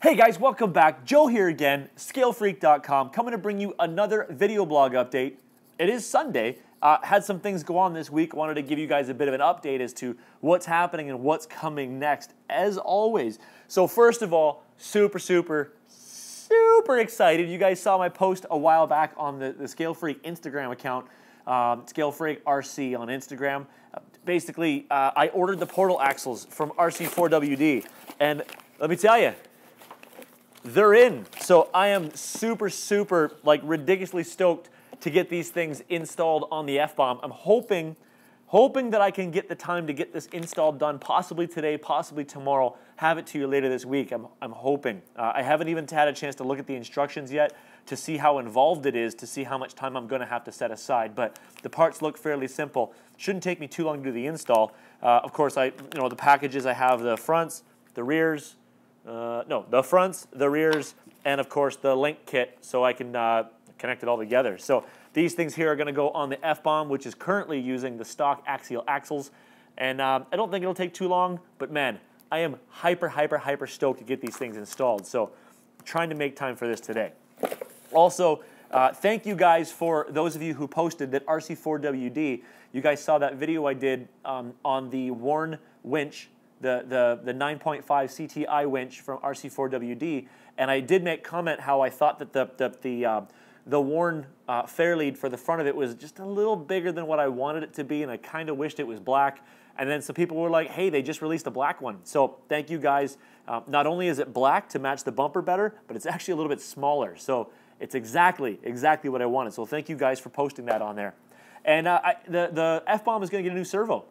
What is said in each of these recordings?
Hey guys, welcome back. Joe here again, ScaleFreak.com, coming to bring you another video blog update. It is Sunday. Had some things go on this week. Wanted to give you guys a bit of an update as to what's happening and what's coming next, as always. So first of all, super excited. You guys saw my post a while back on the ScaleFreak Instagram account, ScaleFreak RC on Instagram. Basically, I ordered the portal axles from RC4WD, and let me tell you, they're in. So I am super, like ridiculously stoked to get these things installed on the Fbom. I'm hoping that I can get the time to get this installed done, possibly today, possibly tomorrow, have it to you later this week. I'm hoping. I haven't even had a chance to look at the instructions yet to see how involved it is, to see how much time I'm going to have to set aside. But the parts look fairly simple. Shouldn't take me too long to do the install. Of course, the packages, I have the fronts, the rears, the fronts, the rears, and of course the link kit so I can connect it all together. So these things here are going to go on the Fbom, which is currently using the stock axial axles. And I don't think it'll take too long, but man, I am hyper stoked to get these things installed. So I'm trying to make time for this today. Also, thank you guys for those of you who posted that RC4WD. You guys saw that video I did on the worn winch, the 9.5 CTI winch from RC4WD, and I did make comment how I thought that the worn fair lead for the front of it was just a little bigger than what I wanted it to be, and I kind of wished it was black. And then some people were like, hey, they just released a black one. So thank you guys. Not only is it black to match the bumper better, but it's actually a little bit smaller. So it's exactly what I wanted. So thank you guys for posting that on there. And the Fbom is going to get a new servo.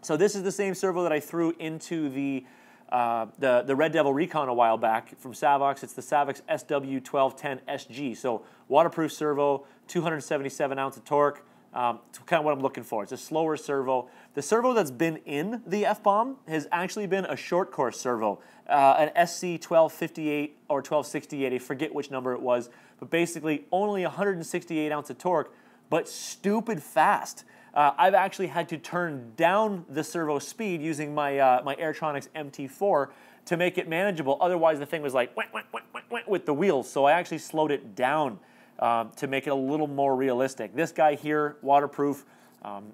So this is the same servo that I threw into the Red Devil Recon a while back from Savox. It's the Savox SW1210SG. So waterproof servo, 277 ounce of torque. It's kind of what I'm looking for. It's a slower servo. The servo that's been in the Fbom has actually been a short course servo, an SC1258 or 1268. I forget which number it was, but basically only 168 ounce of torque, but stupid fast. I've actually had to turn down the servo speed using my my Airtronics MT4 to make it manageable. Otherwise, the thing was like with the wheels. So I actually slowed it down to make it a little more realistic. This guy here, waterproof. I'm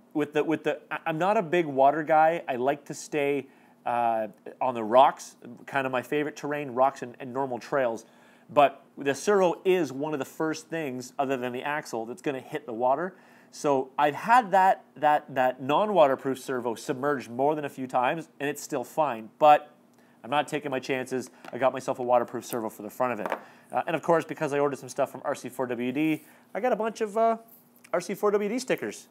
not a big water guy. I like to stay on the rocks, kind of my favorite terrain, rocks and normal trails. But the servo is one of the first things, other than the axle, that's going to hit the water. So I've had that non-waterproof servo submerged more than a few times, and it's still fine. But I'm not taking my chances. I got myself a waterproof servo for the front of it. And of course, because I ordered some stuff from RC4WD, I got a bunch of RC4WD stickers.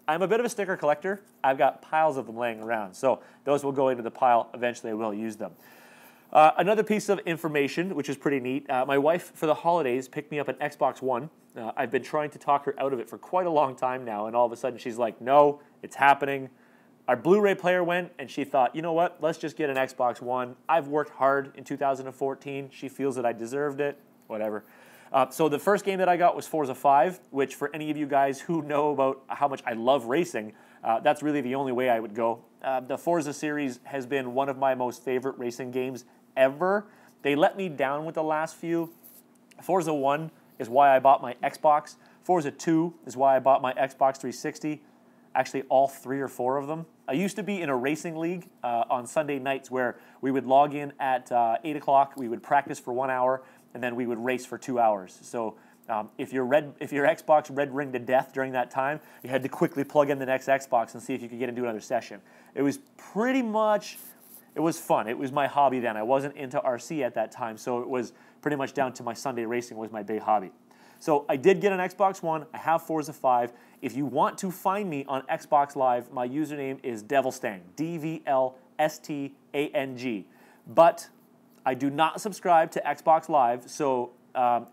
I'm a bit of a sticker collector. I've got piles of them laying around. So those will go into the pile. Eventually, I will use them. Another piece of information, which is pretty neat, my wife, for the holidays, picked me up an Xbox One. I've been trying to talk her out of it for quite a long time now, and all of a sudden she's like, no, it's happening. Our Blu-ray player went, and she thought, you know what, let's just get an Xbox One. I've worked hard in 2014. She feels that I deserved it, whatever. So the first game that I got was Forza 5, which for any of you guys who know about how much I love racing, that's really the only way I would go. The Forza series has been one of my most favorite racing games ever. They let me down with the last few. Forza 1 is why I bought my Xbox. Forza 2 is why I bought my Xbox 360. Actually, all 3 or 4 of them. I used to be in a racing league on Sunday nights where we would log in at 8 o'clock, we would practice for 1 hour, and then we would race for 2 hours. So if your Xbox red ringed to death during that time, you had to quickly plug in the next Xbox and see if you could get into another session. It was pretty much, it was fun. It was my hobby then. I wasn't into RC at that time, so it was pretty much down to my Sunday racing was my big hobby. So I did get an Xbox One. I have Forza 5. If you want to find me on Xbox Live, my username is Devilstang, DVLSTANG. But I do not subscribe to Xbox Live, so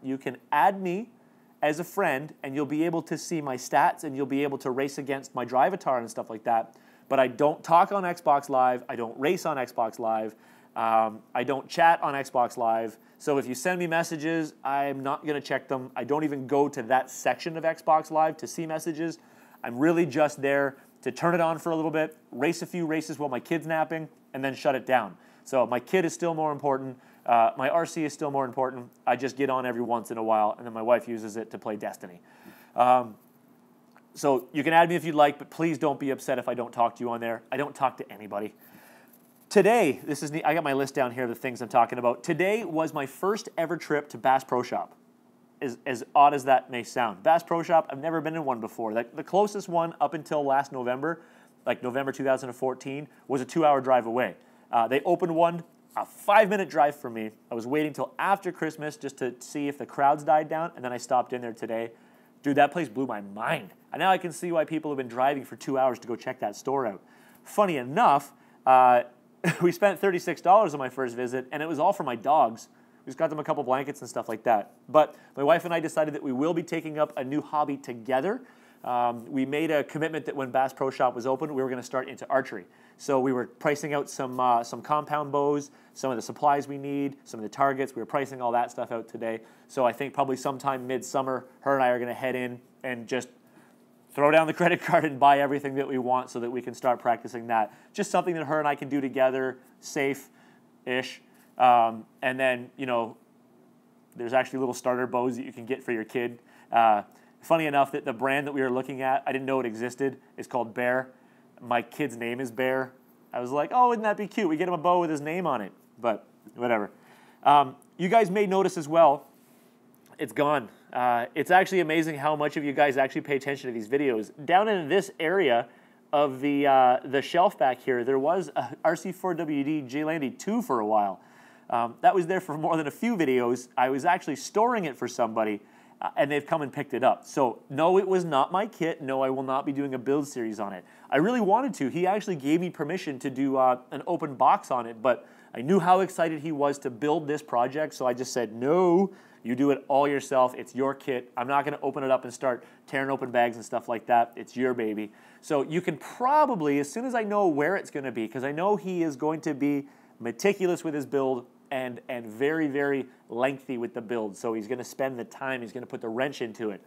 you can add me as a friend, and you'll be able to see my stats, and you'll be able to race against my Drivatar and stuff like that. But I don't talk on Xbox Live. I don't race on Xbox Live. I don't chat on Xbox Live. So if you send me messages, I'm not going to check them. I don't even go to that section of Xbox Live to see messages. I'm really just there to turn it on for a little bit, race a few races while my kid's napping, and then shut it down. So my kid is still more important. My RC is still more important. I just get on every once in a while, and then my wife uses it to play Destiny. So you can add me if you'd like, but please don't be upset if I don't talk to you on there. I don't talk to anybody. Today, I got my list down here of the things I'm talking about. Today was my first ever trip to Bass Pro Shop. As odd as that may sound. Bass Pro Shop, I've never been in one before. The closest one up until last November, like November 2014, was a 2-hour drive away. They opened one, a 5-minute drive for me. I was waiting till after Christmas just to see if the crowds died down, and then I stopped in there today. Dude, that place blew my mind. And now I can see why people have been driving for 2 hours to go check that store out. Funny enough, we spent $36 on my first visit, and it was all for my dogs. We just got them a couple blankets and stuff like that. But my wife and I decided that we will be taking up a new hobby together. We made a commitment that when Bass Pro Shop was open, we were going to start into archery. So we were pricing out some compound bows, some of the supplies we need, some of the targets. We were pricing all that stuff out today. So I think probably sometime mid-summer, her and I are going to head in and just throw down the credit card and buy everything that we want so that we can start practicing that. Just something that her and I can do together, safe-ish. And then, you know, there's actually little starter bows that you can get for your kid. Funny enough that the brand that we were looking at, I didn't know it existed. It's called Bear. My kid's name is Bear. I was like, oh, wouldn't that be cute? We get him a bow with his name on it. But whatever. You guys may notice as well, it's gone. It's actually amazing how much of you guys actually pay attention to these videos. Down in this area of the shelf back here, there was a RC4WD Jan11 2 for a while. That was there for more than a few videos. I was actually storing it for somebody, and they've come and picked it up. So no, it was not my kit. No, I will not be doing a build series on it. I really wanted to. He actually gave me permission to do an open box on it, but I knew how excited he was to build this project, so I just said, no, you do it all yourself. It's your kit. I'm not going to open it up and start tearing open bags and stuff like that. It's your baby. So you can probably, as soon as I know where it's going to be, because I know he is going to be meticulous with his build, and very, very lengthy with the build. So he's going to spend the time. He's going to put the wrench into it.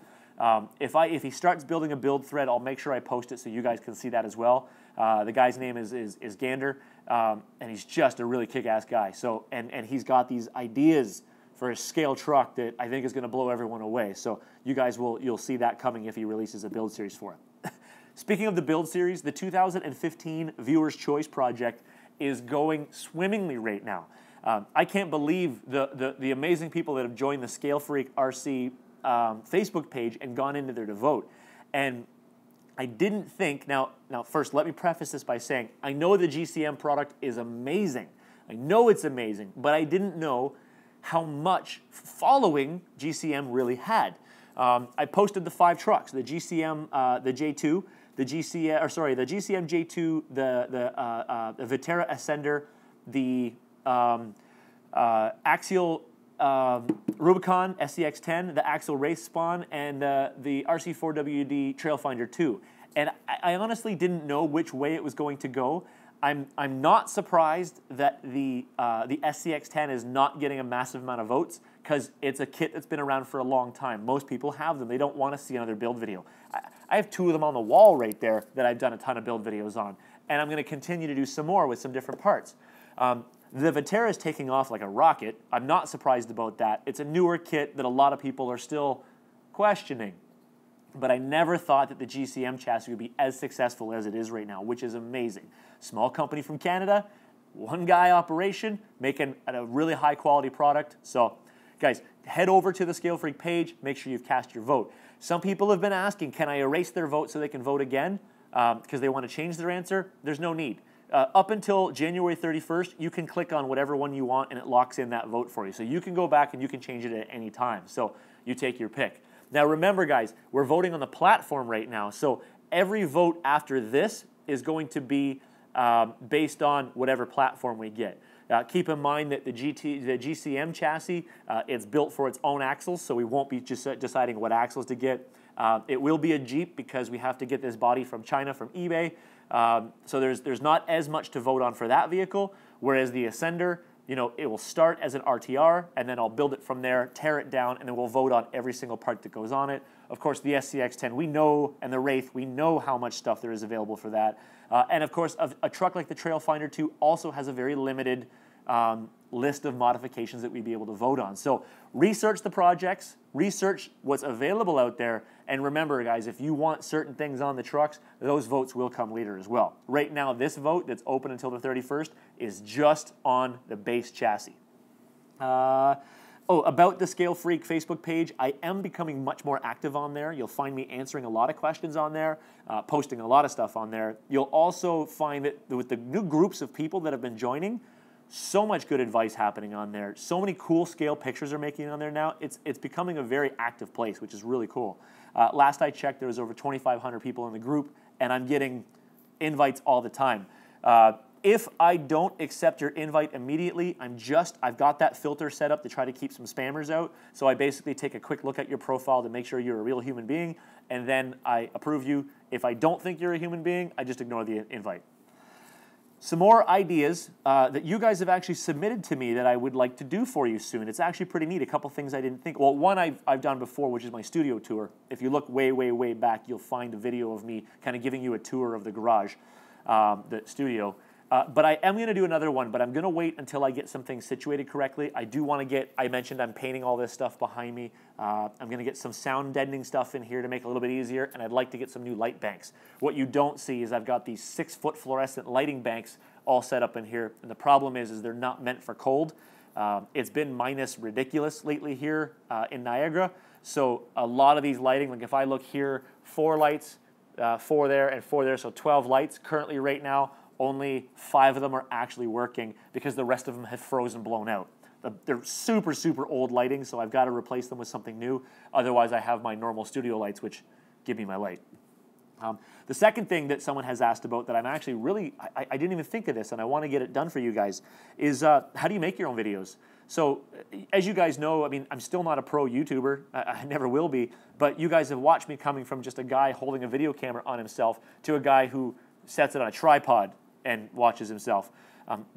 If he starts building a build thread, I'll make sure I post it so you guys can see that as well. The guy's name is Gander, and he's just a really kick-ass guy. So and he's got these ideas for a scale truck that I think is going to blow everyone away. So you guys you'll see that coming if he releases a build series for it. Speaking of the build series, the 2015 Viewer's Choice Project is going swimmingly right now. I can't believe the amazing people that have joined the Scale Freak RC Facebook page and gone into there to vote. And I didn't think, now first let me preface this by saying, I know the GCM product is amazing. I know it's amazing, but I didn't know how much following GCM really had. I posted the 5 trucks, the GCM, the J2, the GCM J2, the Vitera Ascender, the Axial Rubicon SCX10, the Axial Race Spawn, and the RC4WD Trailfinder 2. And I honestly didn't know which way it was going to go. I'm not surprised that the SCX10 is not getting a massive amount of votes, because it's a kit that's been around for a long time. Most people have them. They don't want to see another build video. I have 2 of them on the wall right there that I've done a ton of build videos on, and I'm going to continue to do some more with some different parts. The Vitera is taking off like a rocket. I'm not surprised about that. It's a newer kit that a lot of people are still questioning. But I never thought that the GCM chassis would be as successful as it is right now, which is amazing. Small company from Canada, 1-guy operation, making a really high-quality product. So, guys, head over to the Scale Freak page. Make sure you've cast your vote. Some people have been asking, can I erase their vote so they can vote again? Because they want to change their answer. There's no need. Up until January 31st, you can click on whatever one you want, and it locks in that vote for you. So you can go back and you can change it at any time. So you take your pick. Now remember, guys, we're voting on the platform right now. So every vote after this is going to be based on whatever platform we get. Keep in mind that the GCM chassis, it's built for its own axles, so we won't be just deciding what axles to get. It will be a Jeep because we have to get this body from China, from eBay. So there's not as much to vote on for that vehicle, whereas the Ascender, you know, it will start as an RTR, and then I'll build it from there, tear it down, and then we'll vote on every single part that goes on it. Of course, the SCX10, we know, and the Wraith, we know how much stuff there is available for that. And of course, a truck like the Trailfinder 2 also has a very limited list of modifications that we'd be able to vote on. So research the projects, research what's available out there, and remember, guys, if you want certain things on the trucks, those votes will come later as well. Right now, this vote that's open until the 31st is just on the base chassis. About the Scale Freak Facebook page, I am becoming much more active on there. You'll find me answering a lot of questions on there, posting a lot of stuff on there. You'll also find that with the new groups of people that have been joining, so much good advice happening on there. So many cool scale pictures are making on there now. It's becoming a very active place, which is really cool. Last I checked, there was over 2,500 people in the group, and I'm getting invites all the time. If I don't accept your invite immediately, I've got that filter set up to try to keep some spammers out. So I basically take a quick look at your profile to make sure you're a real human being, and then I approve you. If I don't think you're a human being, I just ignore the invite. Some more ideas that you guys have actually submitted to me that I would like to do for you soon. It's actually pretty neat. A couple things I didn't think. Well, one I've done before, which is my studio tour. If you look way, way, way back, you'll find a video of me kind of giving you a tour of the garage, the studio. But I am going to do another one, but I'm going to wait until I get some things situated correctly. I do want to get, I mentioned I'm painting all this stuff behind me. I'm going to get some sound deadening stuff in here to make it a little bit easier, and I'd like to get some new light banks. What you don't see is I've got these 6-foot fluorescent lighting banks all set up in here, and the problem is they're not meant for cold. It's been minus ridiculous lately here in Niagara, so a lot of these lighting, like if I look here, 4 lights, 4 there, and 4 there, so 12 lights currently right now. Only 5 of them are actually working because the rest of them have frozen, blown out. They're super, super old lighting, so I've got to replace them with something new. Otherwise, I have my normal studio lights, which give me my light. The second thing that someone has asked about that I'm actually really, I didn't even think of this, and I want to get it done for you guys, is how do you make your own videos? So, as you guys know, I mean, I'm still not a pro YouTuber. I never will be, but you guys have watched me coming from just a guy holding a video camera on himself to a guy who sets it on a tripod and watches himself.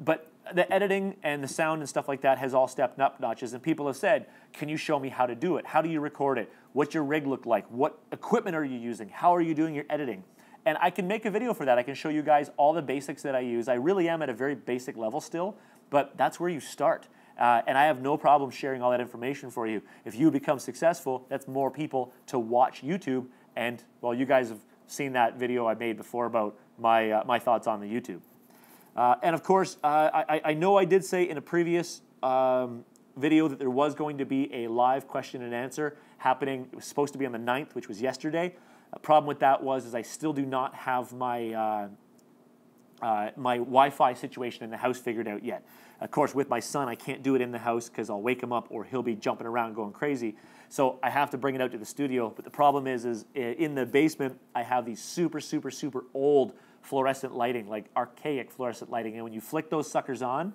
But the editing and the sound and stuff like that has all stepped up notches, and people have said, can you show me how to do it? How do you record it? What's your rig look like? What equipment are you using? How are you doing your editing? And I can make a video for that. I can show you guys all the basics that I use. I really am at a very basic level still, but that's where you start. And I have no problem sharing all that information for you. If you become successful, that's more people to watch YouTube, and, well, you guys have seen that video I made before about my thoughts on the YouTube. And of course, I know I did say in a previous video that there was going to be a live question and answer happening. It was supposed to be on the 9th, which was yesterday. The problem with that was I still do not have my my Wi-Fi situation in the house figured out yet. Of course, with my son, I can't do it in the house because I'll wake him up or he'll be jumping around going crazy. So I have to bring it out to the studio. But the problem is in the basement, I have these super, super, super old fluorescent lighting, like archaic fluorescent lighting. And when you flick those suckers on,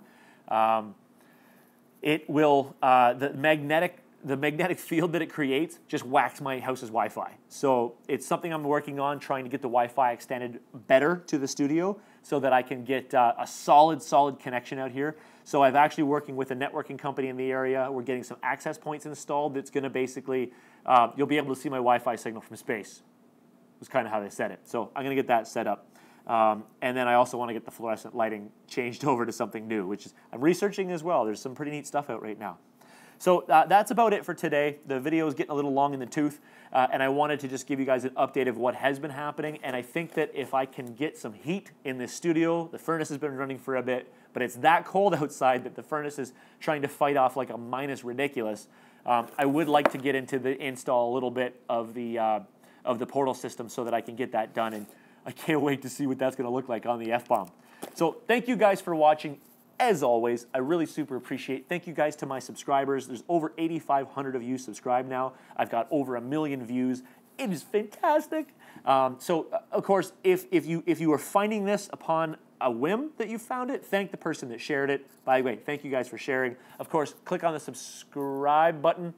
it will, the magnetic field that it creates just whacks my house's Wi-Fi. So it's something I'm working on, trying to get the Wi-Fi extended better to the studio so that I can get a solid connection out here. So I've actually working with a networking company in the area. We're getting some access points installed that's going to basically, you'll be able to see my Wi-Fi signal from space. Was kind of how they said it. So I'm going to get that set up. And then I also want to get the fluorescent lighting changed over to something new, which is I'm researching as well. There's some pretty neat stuff out right now. So that's about it for today. The video is getting a little long in the tooth, and I wanted to just give you guys an update of what has been happening. And I think that if I can get some heat in this studio, the furnace has been running for a bit, but it's that cold outside that the furnace is trying to fight off like a minus ridiculous. I would like to get into the install a little bit of the portal system so that I can get that done, and I can't wait to see what that's going to look like on the Fbom. So thank you guys for watching. As always, I really super appreciate. Thank you guys to my subscribers. There's over 8,500 of you subscribed now. I've got over 1 million views. It is fantastic. So of course, if you are finding this upon a whim that you found it, thank the person that shared it. By the way, thank you guys for sharing. Of course, click on the subscribe button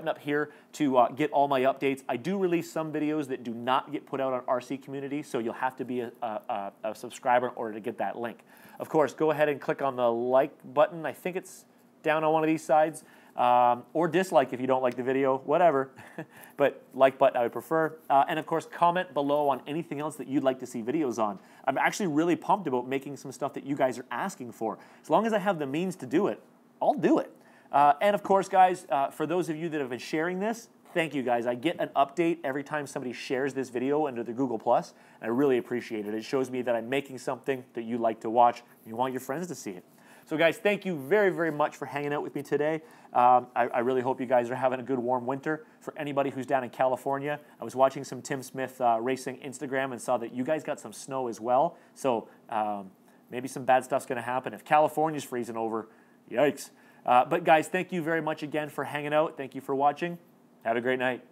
up here to get all my updates. I do release some videos that do not get put out on RC Community, so you'll have to be a subscriber in order to get that link. Of course, go ahead and click on the like button. I think it's down on one of these sides. or dislike if you don't like the video, whatever. But like button I would prefer. And of course, comment below on anything else that you'd like to see videos on. I'm actually really pumped about making some stuff that you guys are asking for. As long as I have the means to do it, I'll do it. And of course, guys, for those of you that have been sharing this, thank you guys. I get an update every time somebody shares this video under the Google+, and I really appreciate it. It shows me that I'm making something that you like to watch, and you want your friends to see it. So guys, thank you very, very much for hanging out with me today. I really hope you guys are having a good warm winter. For anybody who's down in California, I was watching some Tim Smith racing Instagram and saw that you guys got some snow as well. So maybe some bad stuff's going to happen. If California's freezing over, yikes. But guys, thank you very much again for hanging out. Thank you for watching. Have a great night.